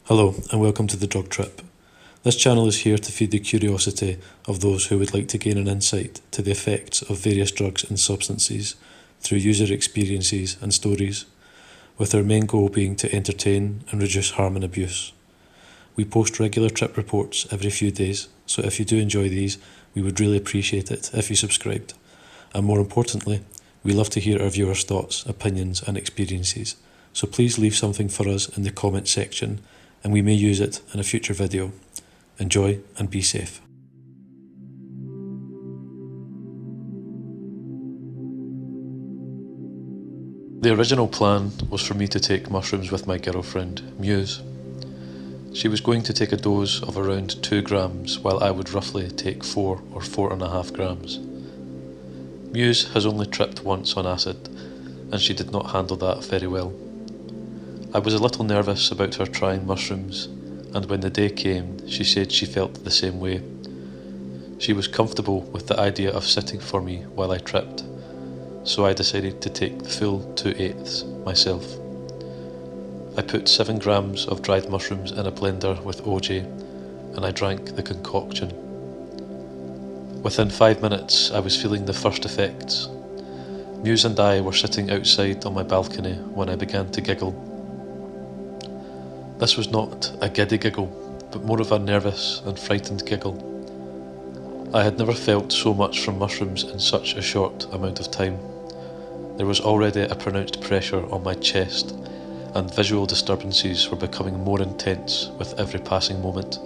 Hello and welcome to The Drug Trip. This channel is here to feed the curiosity of those who would like to gain an insight to the effects of various drugs and substances through user experiences and stories, with our main goal being to entertain and reduce harm and abuse. We post regular trip reports every few days, so if you do enjoy these, we would really appreciate it if you subscribed. And more importantly, we love to hear our viewers' thoughts, opinions and experiences, so please leave something for us in the comment section and we may use it in a future video. Enjoy and be safe. The original plan was for me to take mushrooms with my girlfriend, Muse. She was going to take a dose of around 2 grams while I would roughly take 4 or 4.5 grams. Muse has only tripped once on acid and she did not handle that very well. I was a little nervous about her trying mushrooms, and when the day came, she said she felt the same way. She was comfortable with the idea of sitting for me while I tripped, so I decided to take the full 2/8 myself. I put 7 grams of dried mushrooms in a blender with OJ, and I drank the concoction. Within 5 minutes, I was feeling the first effects. Muse and I were sitting outside on my balcony when I began to giggle. This was not a giddy giggle, but more of a nervous and frightened giggle. I had never felt so much from mushrooms in such a short amount of time. There was already a pronounced pressure on my chest, and visual disturbances were becoming more intense with every passing moment.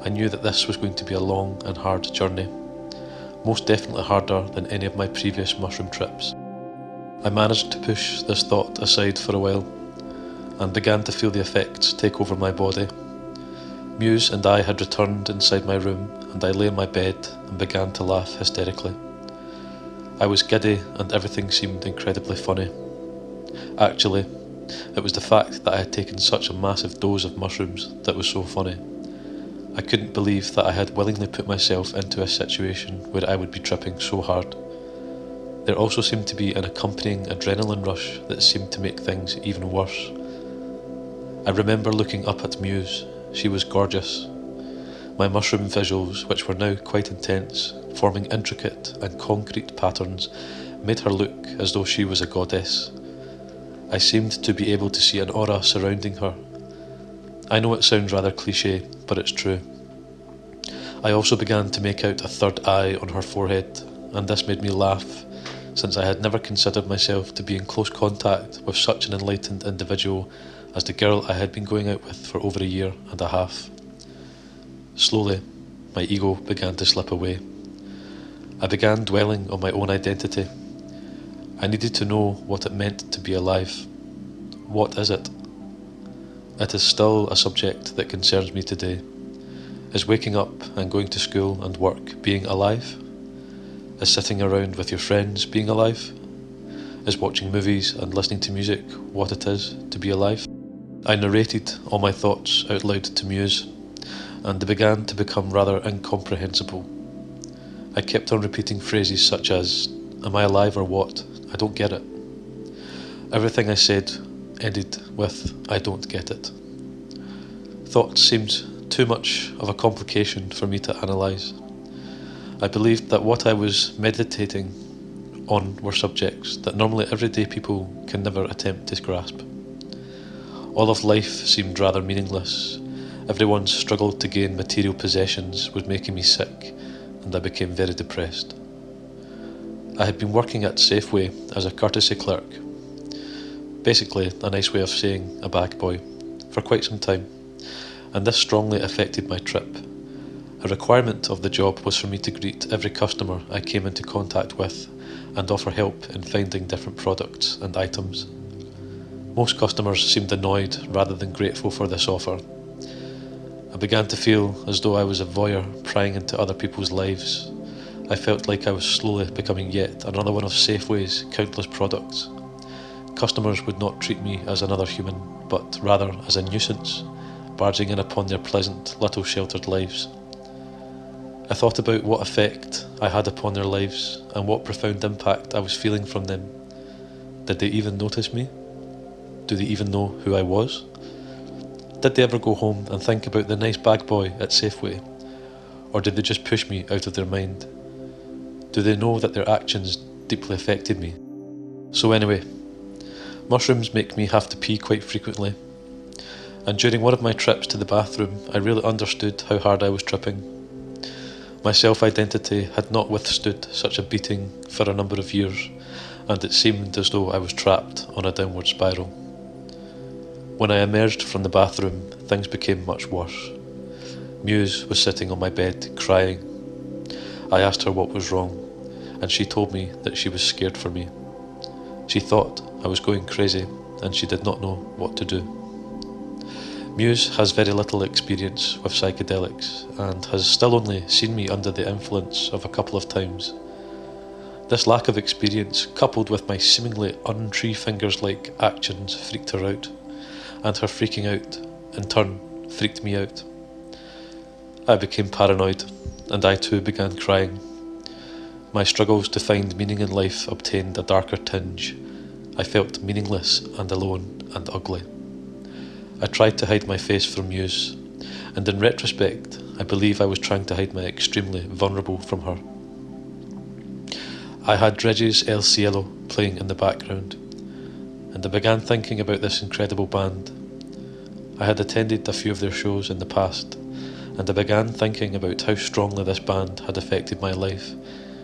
I knew that this was going to be a long and hard journey, most definitely harder than any of my previous mushroom trips. I managed to push this thought aside for a while, and began to feel the effects take over my body. Muse and I had returned inside my room, and I lay in my bed and began to laugh hysterically. I was giddy and everything seemed incredibly funny. Actually, it was the fact that I had taken such a massive dose of mushrooms that was so funny. I couldn't believe that I had willingly put myself into a situation where I would be tripping so hard. There also seemed to be an accompanying adrenaline rush that seemed to make things even worse. I remember looking up at Muse. She was gorgeous. My mushroom visuals, which were now quite intense, forming intricate and concrete patterns, made her look as though she was a goddess. I seemed to be able to see an aura surrounding her. I know it sounds rather cliché, but it's true. I also began to make out a third eye on her forehead, and this made me laugh, since I had never considered myself to be in close contact with such an enlightened individual as the girl I had been going out with for over 1.5 years. Slowly, my ego began to slip away. I began dwelling on my own identity. I needed to know what it meant to be alive. What is it? It is still a subject that concerns me today. Is waking up and going to school and work being alive? Is sitting around with your friends being alive? Is watching movies and listening to music what it is to be alive? I narrated all my thoughts out loud to Muse, and they began to become rather incomprehensible. I kept on repeating phrases such as, "Am I alive or what? I don't get it." Everything I said ended with, "I don't get it." Thoughts seemed too much of a complication for me to analyse. I believed that what I was meditating on were subjects that normally everyday people can never attempt to grasp. All of life seemed rather meaningless. Everyone's struggle to gain material possessions was making me sick, and I became very depressed. I had been working at Safeway as a courtesy clerk, basically a nice way of saying a bag boy, for quite some time, and this strongly affected my trip. A requirement of the job was for me to greet every customer I came into contact with and offer help in finding different products and items. Most customers seemed annoyed rather than grateful for this offer. I began to feel as though I was a voyeur prying into other people's lives. I felt like I was slowly becoming yet another one of Safeway's countless products. Customers would not treat me as another human, but rather as a nuisance, barging in upon their pleasant little sheltered lives. I thought about what effect I had upon their lives and what profound impact I was feeling from them. Did they even notice me? Do they even know who I was? Did they ever go home and think about the nice bag boy at Safeway? Or did they just push me out of their mind? Do they know that their actions deeply affected me? So anyway, mushrooms make me have to pee quite frequently. And during one of my trips to the bathroom, I really understood how hard I was tripping. My self-identity had not withstood such a beating for a number of years, and it seemed as though I was trapped on a downward spiral. When I emerged from the bathroom, things became much worse. Muse was sitting on my bed, crying. I asked her what was wrong, and she told me that she was scared for me. She thought I was going crazy, and she did not know what to do. Muse has very little experience with psychedelics, and has still only seen me under the influence of a couple of times. This lack of experience, coupled with my seemingly un-Treefingers-like actions, freaked her out, and her freaking out, in turn, freaked me out. I became paranoid, and I too began crying. My struggles to find meaning in life obtained a darker tinge. I felt meaningless and alone and ugly. I tried to hide my face from Muse, and in retrospect, I believe I was trying to hide my extremely vulnerable from her. I had Reggie's El Cielo playing in the background, and I began thinking about this incredible band. I had attended a few of their shows in the past, and I began thinking about how strongly this band had affected my life,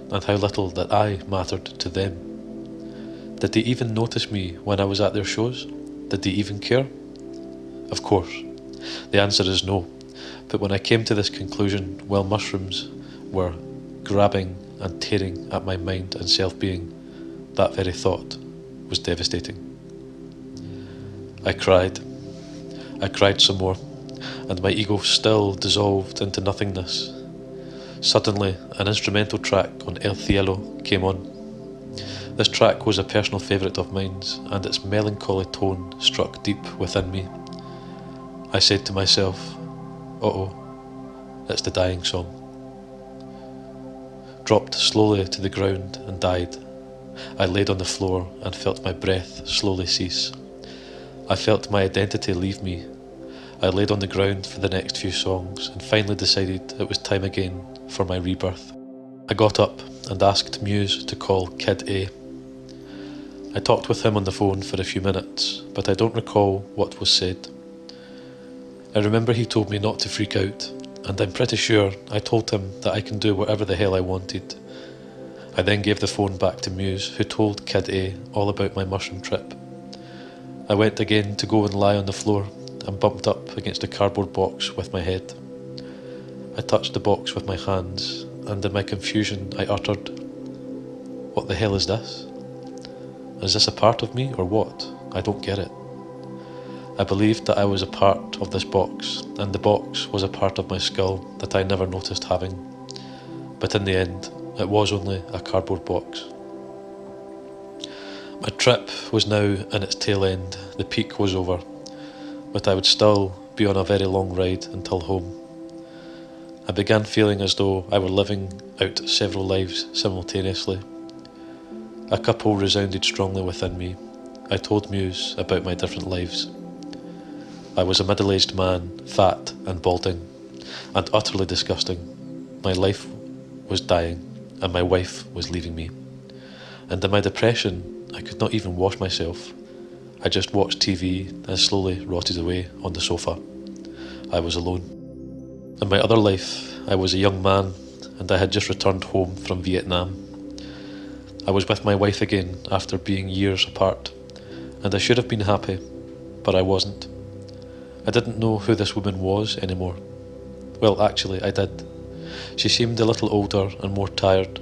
and how little that I mattered to them. Did they even notice me when I was at their shows? Did they even care? Of course, the answer is no, but when I came to this conclusion while mushrooms were grabbing and tearing at my mind and self-being, that very thought was devastating. I cried some more, and my ego still dissolved into nothingness. Suddenly, an instrumental track on El Cielo came on. This track was a personal favourite of mine, and its melancholy tone struck deep within me. I said to myself, uh-oh, it's the dying song. Dropped slowly to the ground and died. I laid on the floor and felt my breath slowly cease. I felt my identity leave me. I laid on the ground for the next few songs and finally decided it was time again for my rebirth. I got up and asked Muse to call Kid A. I talked with him on the phone for a few minutes, but I don't recall what was said. I remember he told me not to freak out, and I'm pretty sure I told him that I can do whatever the hell I wanted. I then gave the phone back to Muse, who told Kid A all about my mushroom trip. I went again to go and lie on the floor and bumped up against a cardboard box with my head. I touched the box with my hands, and in my confusion I uttered, "What the hell is this? Is this a part of me or what? I don't get it." I believed that I was a part of this box, and the box was a part of my skull that I never noticed having. But in the end, it was only a cardboard box. My trip was now in its tail end. The peak was over, but I would still be on a very long ride until home. I began feeling as though I were living out several lives simultaneously. A couple resounded strongly within me. I told Muse about my different lives. I was a middle-aged man, fat and balding, and utterly disgusting. My life was dying, and my wife was leaving me. And in my depression, I could not even wash myself. I just watched TV and slowly rotted away on the sofa. I was alone. In my other life, I was a young man, and I had just returned home from Vietnam. I was with my wife again after being years apart, and I should have been happy, but I wasn't. I didn't know who this woman was anymore. Well, actually, I did. She seemed a little older and more tired.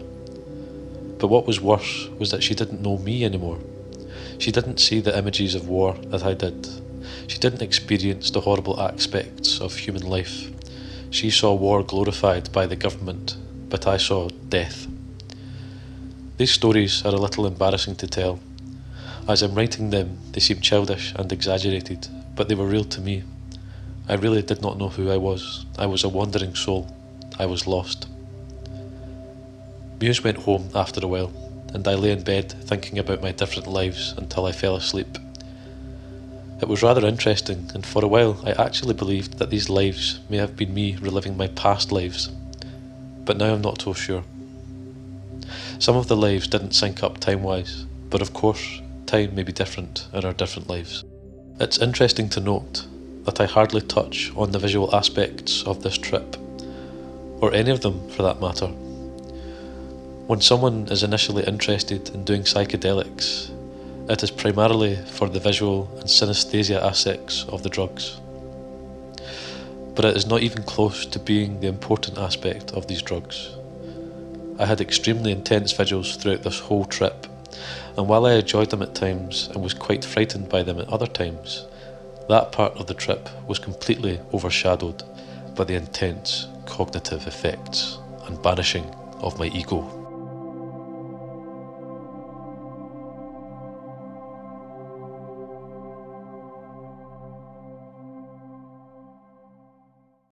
But what was worse was that she didn't know me anymore. She didn't see the images of war that I did. She didn't experience the horrible aspects of human life. She saw war glorified by the government, but I saw death. These stories are a little embarrassing to tell. As I'm writing them, they seem childish and exaggerated, but they were real to me. I really did not know who I was. I was a wandering soul. I was lost. Muse went home after a while, and I lay in bed thinking about my different lives until I fell asleep. It was rather interesting, and for a while I actually believed that these lives may have been me reliving my past lives, but now I'm not so sure. Some of the lives didn't sync up time-wise, but of course, time may be different in our different lives. It's interesting to note that I hardly touch on the visual aspects of this trip, or any of them for that matter. When someone is initially interested in doing psychedelics, it is primarily for the visual and synesthesia aspects of the drugs. But it is not even close to being the important aspect of these drugs. I had extremely intense visuals throughout this whole trip, and while I enjoyed them at times and was quite frightened by them at other times, that part of the trip was completely overshadowed by the intense cognitive effects and banishing of my ego.